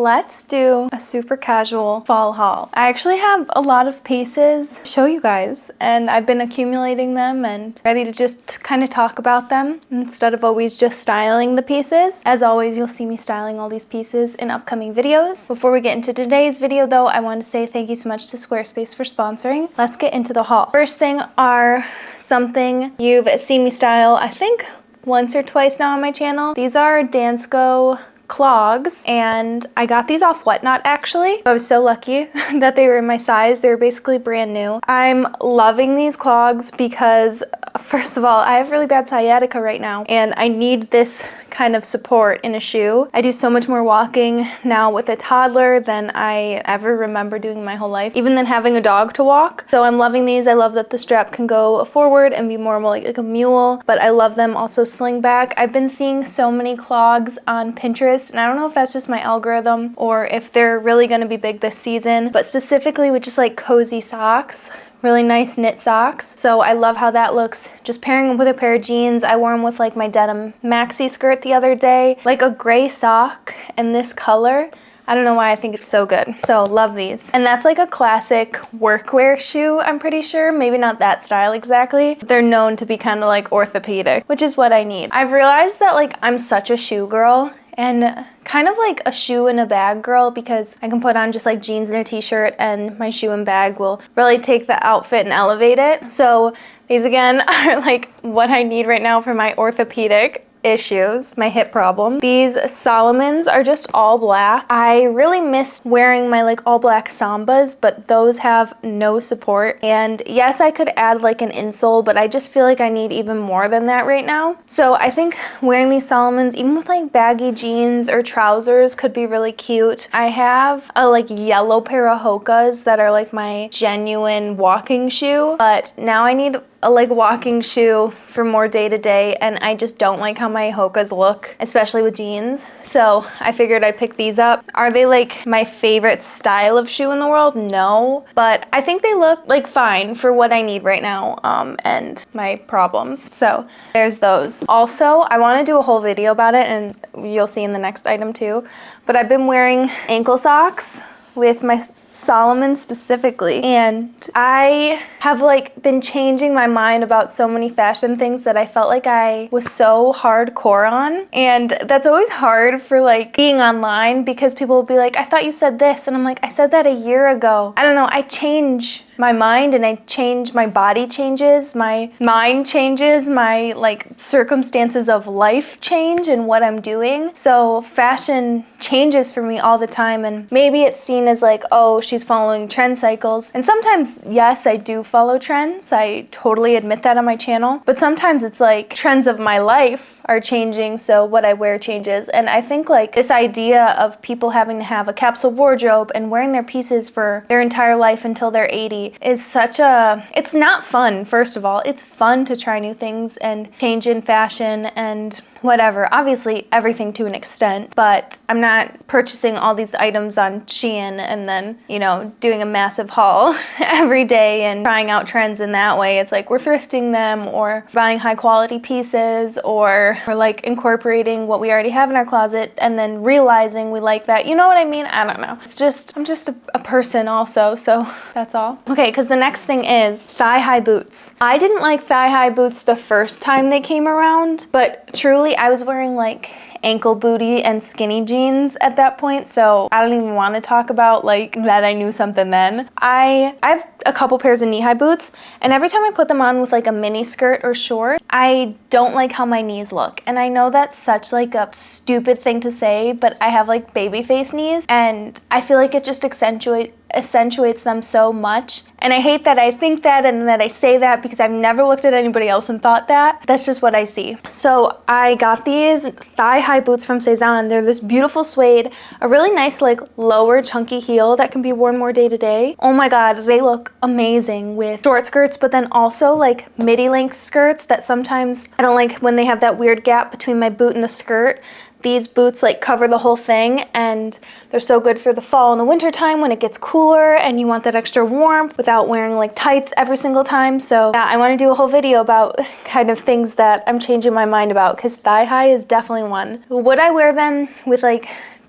let's do a super casual fall haul. I actually have a lot of pieces to show you guys, and I've been accumulating them and ready to just kind of talk about them instead of always just styling the pieces. As always, you'll see me styling all these pieces in upcoming videos. Before we get into today's video though, I want to say thank you so much to Squarespace for sponsoring. Let's get into the haul. First thing are something you've seen me style, I think, once or twice now on my channel. These are Dansko clogs, and I got these off Whatnot actually. I was so lucky that they were in my size. They were basically brand new. I'm loving these clogs because, first of all, I have really bad sciatica right now, and I need this kind of support in a shoe. I do so much more walking now with a toddler than I ever remember doing my whole life, even than having a dog to walk. So I'm loving these. I love that the strap can go forward and be more like a mule, but I love them also sling back. I've been seeing so many clogs on Pinterest, and I don't know if that's just my algorithm or if they're really going to be big this season, but specifically with just like cozy socks. Really nice knit socks. So I love how that looks. Just pairing them with a pair of jeans. I wore them with like my denim maxi skirt the other day. Like a gray sock and this color. I don't know why I think it's so good. So love these. And that's like a classic workwear shoe, I'm pretty sure. Maybe not that style exactly. They're known to be kind of like orthopedic, which is what I need. I've realized that like I'm such a shoe girl and kind of like a shoe and a bag girl, because I can put on just like jeans and a t-shirt and my shoe and bag will really take the outfit and elevate it. So these again are like what I need right now for my orthopedic issues, my hip problem. These Salomons are just all black. I really miss wearing my like all black Sambas, but those have no support. And yes, I could add like an insole, but I just feel like I need even more than that right now. So I think wearing these Salomons, even with like baggy jeans or trousers, could be really cute. I have a like yellow pair of Hokas that are like my genuine walking shoe, but now I need a like walking shoe for more day to day, and I just don't like how my Hokas look, especially with jeans. So I figured I'd pick these up. Are they like my favorite style of shoe in the world? No, but I think they look like fine for what I need right now and my problems. So there's those. Also, I want to do a whole video about it, and you'll see in the next item too, but I've been wearing ankle socks with my Salomon specifically, and I have like been changing my mind about so many fashion things that I felt like I was so hardcore on. And that's always hard for like being online, because people will be like, I thought you said this, and I'm like, I said that a year ago. I don't know, I change my mind, and I change, my body changes, my mind changes, my like circumstances of life change and what I'm doing. So fashion changes for me all the time, and maybe it's seen as like, oh, she's following trend cycles. And sometimes, yes, I do follow trends. I totally admit that on my channel. But sometimes it's like trends of my life are changing, so what I wear changes. And I think like this idea of people having to have a capsule wardrobe and wearing their pieces for their entire life until they're 80 is such a, it's not fun. First of all, it's fun to try new things and change in fashion and whatever. Obviously everything to an extent, but I'm not purchasing all these items on Shein and then, you know, doing a massive haul every day and trying out trends in that way. It's like we're thrifting them or buying high quality pieces, or we're like incorporating what we already have in our closet and then realizing we like that. You know what I mean? I don't know. It's just, I'm just a person also, so that's all. Okay, because the next thing is thigh-high boots. I didn't like thigh-high boots the first time they came around, but truly I was wearing like ankle booty and skinny jeans at that point, so I don't even want to talk about like that I knew something then. I have a couple pairs of knee-high boots, and every time I put them on with like a mini skirt or short, I don't like how my knees look. And I know that's such like a stupid thing to say, but I have like baby face knees, and I feel like it just accentuates them so much. And I hate that I think that and that I say that, because I've never looked at anybody else and thought that. That's just what I see. So I got these thigh-high boots from Cezanne. They're this beautiful suede, a really nice like lower chunky heel that can be worn more day to day. Oh my god, they look amazing with short skirts, but then also like midi length skirts that sometimes I don't like when they have that weird gap between my boot and the skirt. These boots like cover the whole thing, and they're so good for the fall and the winter time when it gets cooler and you want that extra warmth without wearing like tights every single time. So yeah, I want to do a whole video about kind of things that I'm changing my mind about, because thigh high is definitely one. Would I wear them with like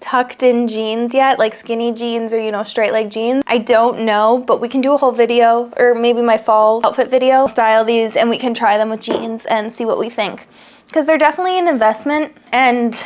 tucked in jeans yet, like skinny jeans or, you know, straight leg jeans. I don't know, but we can do a whole video, or maybe my fall outfit video. I'll style these and we can try them with jeans and see what we think. Because they're definitely an investment, and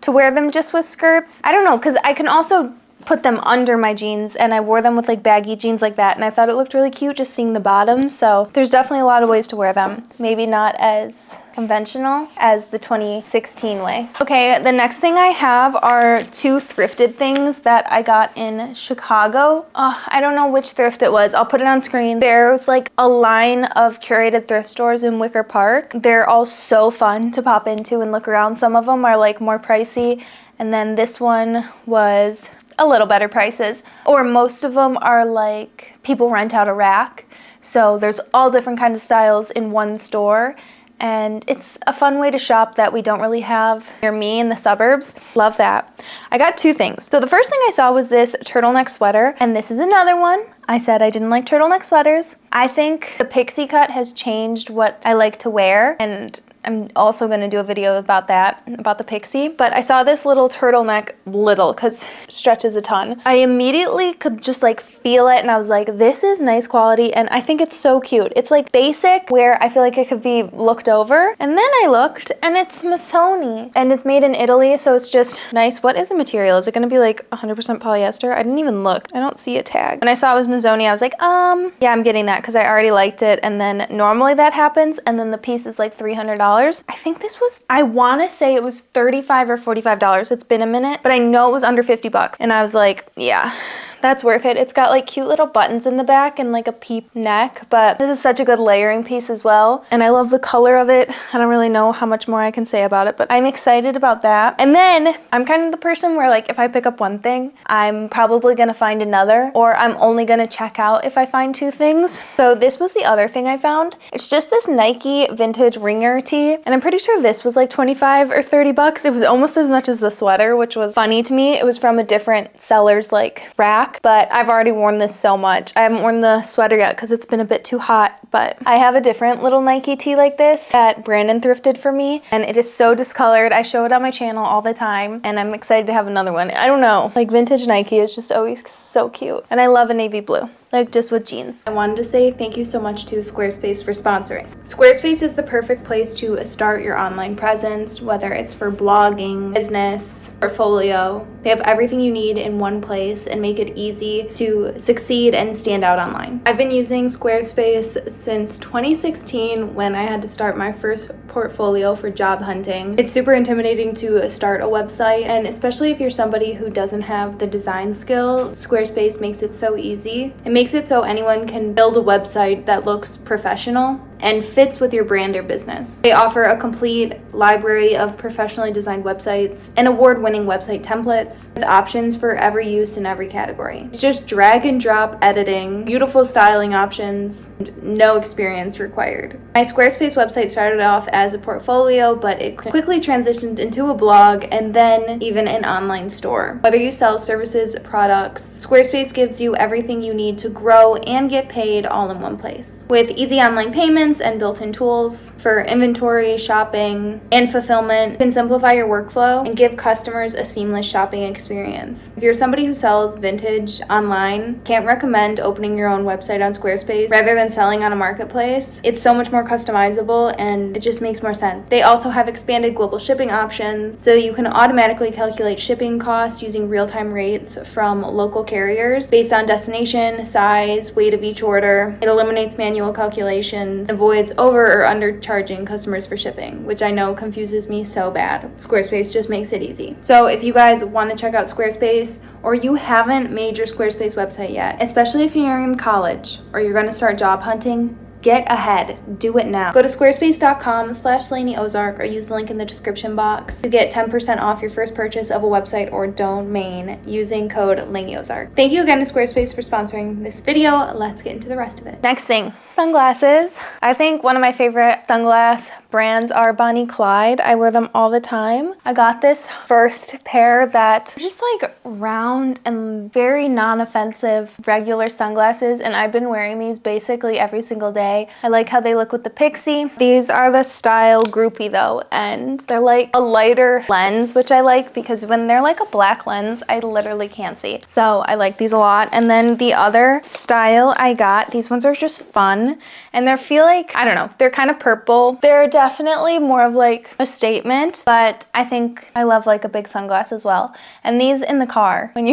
to wear them just with skirts, I don't know, because I can also put them under my jeans, and I wore them with like baggy jeans like that, and I thought it looked really cute just seeing the bottom. So there's definitely a lot of ways to wear them. Maybe not as conventional as the 2016 way. Okay, the next thing I have are 2 thrifted things that I got in Chicago. I don't know which thrift it was. I'll put it on screen. There's like a line of curated thrift stores in Wicker Park. They're all so fun to pop into and look around. Some of them are like more pricey, and then this one was a little better prices, or most of them are like people rent out a rack. So there's all different kinds of styles in one store, and it's a fun way to shop that we don't really have near me in the suburbs. Love that. I got 2 things. So the first thing I saw was this turtleneck sweater, and this is another one. I said I didn't like turtleneck sweaters. I think the pixie cut has changed what I like to wear, and I'm also going to do a video about that, about the pixie. But I saw this little turtleneck, because it stretches a ton. I immediately could just like feel it, and I was like, this is nice quality, and I think it's so cute. It's like basic, where I feel like it could be looked over. And then I looked, and it's Missoni, and it's made in Italy, so it's just nice. What is the material? Is it going to be like 100% polyester? I didn't even look. I don't see a tag. When I saw it was Missoni, I was like, yeah, I'm getting that, because I already liked it. And then normally that happens, and then the piece is like $300. I think this was, I want to say it was $35 or $45. It's been a minute, but I know it was under 50 bucks. And I was like, yeah, that's worth it. It's got like cute little buttons in the back and like a peep neck, but this is such a good layering piece as well. And I love the color of it. I don't really know how much more I can say about it, but I'm excited about that. And then I'm kind of the person where like if I pick up one thing, I'm probably gonna find another, or I'm only gonna check out if I find 2 things. So this was the other thing I found. It's just this Nike vintage ringer tee, and I'm pretty sure this was like 25 or 30 bucks. It was almost as much as the sweater, which was funny to me. It was from a different seller's like rack, but I've already worn this so much. I haven't worn the sweater yet because it's been a bit too hot, but I have a different little Nike tee like this that Brandon thrifted for me, and it is so discolored. I show it on my channel all the time, and I'm excited to have another one. I don't know, like vintage Nike is just always so cute, and I love a navy blue. Like just with jeans. I wanted to say thank you so much to Squarespace for sponsoring. Squarespace is the perfect place to start your online presence, whether it's for blogging, business, portfolio. They have everything you need in one place and make it easy to succeed and stand out online. I've been using Squarespace since 2016 when I had to start my first portfolio for job hunting. It's super intimidating to start a website, and especially if you're somebody who doesn't have the design skill, Squarespace makes it so easy. It makes it so anyone can build a website that looks professional and fits with your brand or business. They offer a complete library of professionally designed websites and award-winning website templates with options for every use in every category. It's just drag and drop editing, beautiful styling options, no experience required. My Squarespace website started off as a portfolio, but it quickly transitioned into a blog and then even an online store. Whether you sell services, products, Squarespace gives you everything you need to grow and get paid all in one place. With easy online payments and built-in tools for inventory, shopping, and fulfillment, you can simplify your workflow and give customers a seamless shopping experience. If you're somebody who sells vintage online, can't recommend opening your own website on Squarespace rather than selling on a marketplace. It's so much more customizable and it just makes more sense. They also have expanded global shipping options, so you can automatically calculate shipping costs using real-time rates from local carriers based on destination, size, weight of each order. It eliminates manual calculations, avoids over or undercharging customers for shipping, which I know confuses me so bad. Squarespace just makes it easy. So if you guys want to check out Squarespace, or you haven't made your Squarespace website yet, especially if you're in college or you're going to start job hunting, get ahead. Do it now. Go to squarespace.com/LaineyOzark or use the link in the description box to get 10% off your first purchase of a website or domain using code LaineyOzark. Thank you again to Squarespace for sponsoring this video. Let's get into the rest of it. Next thing, sunglasses. I think one of my favorite sunglass brands are Bonnie Clyde. I wear them all the time. I got this first pair that are just like round and very non-offensive regular sunglasses, and I've been wearing these basically every single day day. I like how they look with the Pixie. These are the Style Groupie though, and they're like a lighter lens, which I like because when they're like a black lens, I literally can't see. So I like these a lot. And then the other style I got, these ones are just fun, and they feel like, I don't know, they're kind of purple. They're definitely more of like a statement, but I think I love like a big sunglass as well. And these in the car, when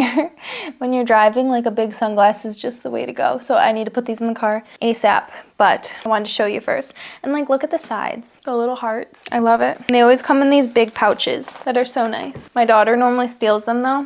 you're driving, like a big sunglass is just the way to go. So I need to put these in the car ASAP, but I wanted to show you first. And like, look at the sides, the little hearts. I love it. And they always come in these big pouches that are so nice. My daughter normally steals them though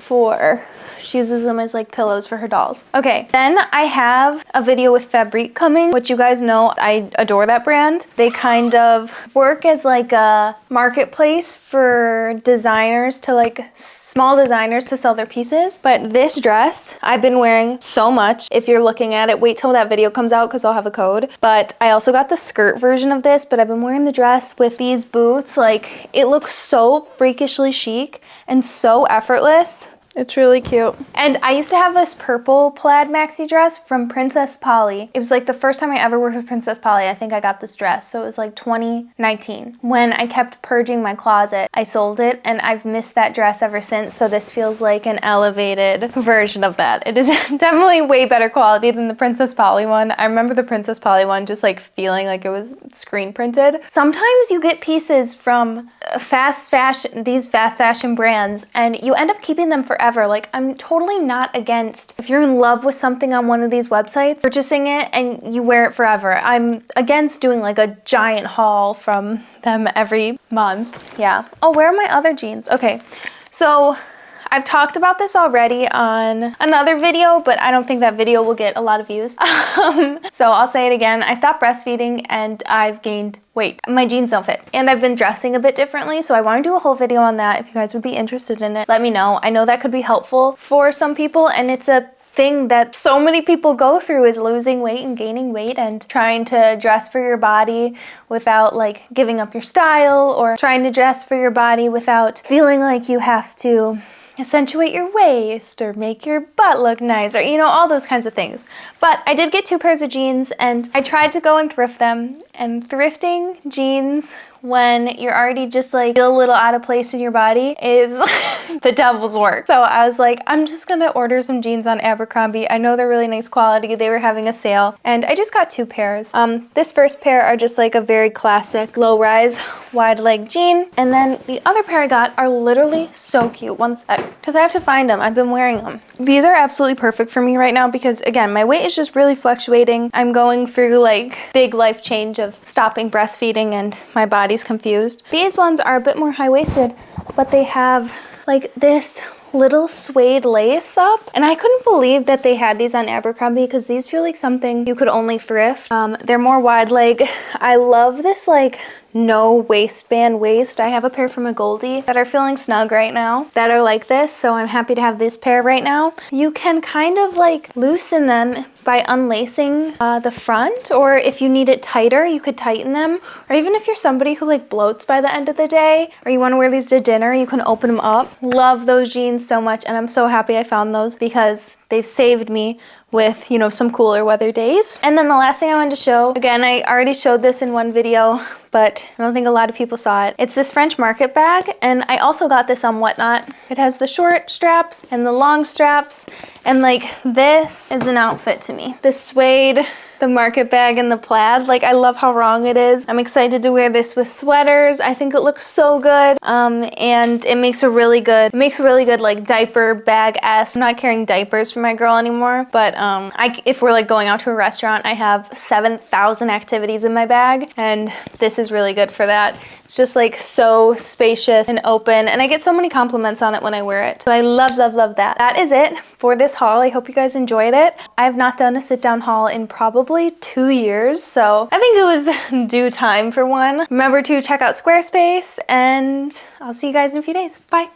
she uses them as like pillows for her dolls. Okay, then I have a video with Fabrique coming, which you guys know I adore that brand. They kind of work as like a marketplace for designers to like small designers to sell their pieces. But this dress I've been wearing so much. If you're looking at it, wait till that video comes out because I'll have a code. But I also got the skirt version of this, but I've been wearing the dress with these boots. Like, it looks so freakishly chic and so effortless. It's really cute. And I used to have this purple plaid maxi dress from Princess Polly. It was like the first time I ever worked with Princess Polly. I think I got this dress. So it was like 2019. When I kept purging my closet, I sold it and I've missed that dress ever since. So this feels like an elevated version of that. It is definitely way better quality than the Princess Polly one. I remember the Princess Polly one just like feeling like it was screen printed. Sometimes you get pieces from these fast fashion brands, and you end up keeping them forever. Like, I'm totally not against if you're in love with something on one of these websites, purchasing it and you wear it forever. I'm against doing like a giant haul from them every month. Yeah. Oh, where are my other jeans? Okay, so I've talked about this already on another video, but I don't think that video will get a lot of views. So I'll say it again. I stopped breastfeeding and I've gained weight. My jeans don't fit. And I've been dressing a bit differently, so I want to do a whole video on that. If you guys would be interested in it, let me know. I know that could be helpful for some people, and it's a thing that so many people go through, is losing weight and gaining weight and trying to dress for your body without like giving up your style, or trying to dress for your body without feeling like you have to accentuate your waist or make your butt look nice, or you know, all those kinds of things. But I did get 2 pairs of jeans and I tried to go and thrift them, and thrifting jeans when you're already just like feel a little out of place in your body is the devil's work. So I was like, I'm just gonna order some jeans on Abercrombie. I know they're really nice quality. They were having a sale and I just got 2 pairs. This first pair are just like a very classic low-rise wide leg jean, and then the other pair I got are literally so cute. One sec, because I have to find them. I've been wearing them. These are absolutely perfect for me right now because, again, my weight is just really fluctuating. I'm going through like big life change of stopping breastfeeding and my body's confused. These ones are a bit more high-waisted, but they have like this little suede lace up, and I couldn't believe that they had these on Abercrombie because these feel like something you could only thrift. They're more wide leg. I love this like no waistband waist. I have a pair from a Goldie that are feeling snug right now that are like this, so I'm happy to have this pair right now. You can kind of like loosen them by unlacing the front, or if you need it tighter, you could tighten them. Or even if you're somebody who like bloats by the end of the day, or you want to wear these to dinner, you can open them up. Love those jeans so much, and I'm so happy I found those because they've saved me with, you know, some cooler weather days. And then the last thing I wanted to show, again, I already showed this in one video, but I don't think a lot of people saw it. It's this French Market bag, and I also got this on Whatnot. It has the short straps and the long straps, and like this is an outfit to me. This suede, the Market bag, and the plaid. Like, I love how wrong it is. I'm excited to wear this with sweaters. I think it looks so good. And it makes a really good like diaper bag-esque. I'm not carrying diapers for my girl anymore, but if we're like going out to a restaurant, I have 7,000 activities in my bag, and this is really good for that. It's just like so spacious and open, and I get so many compliments on it when I wear it. So I love, love, love that. That is it for this haul. I hope you guys enjoyed it. I have not done a sit-down haul in probably 2 years, so I think it was due time for one. Remember to check out Squarespace, and I'll see you guys in a few days. Bye.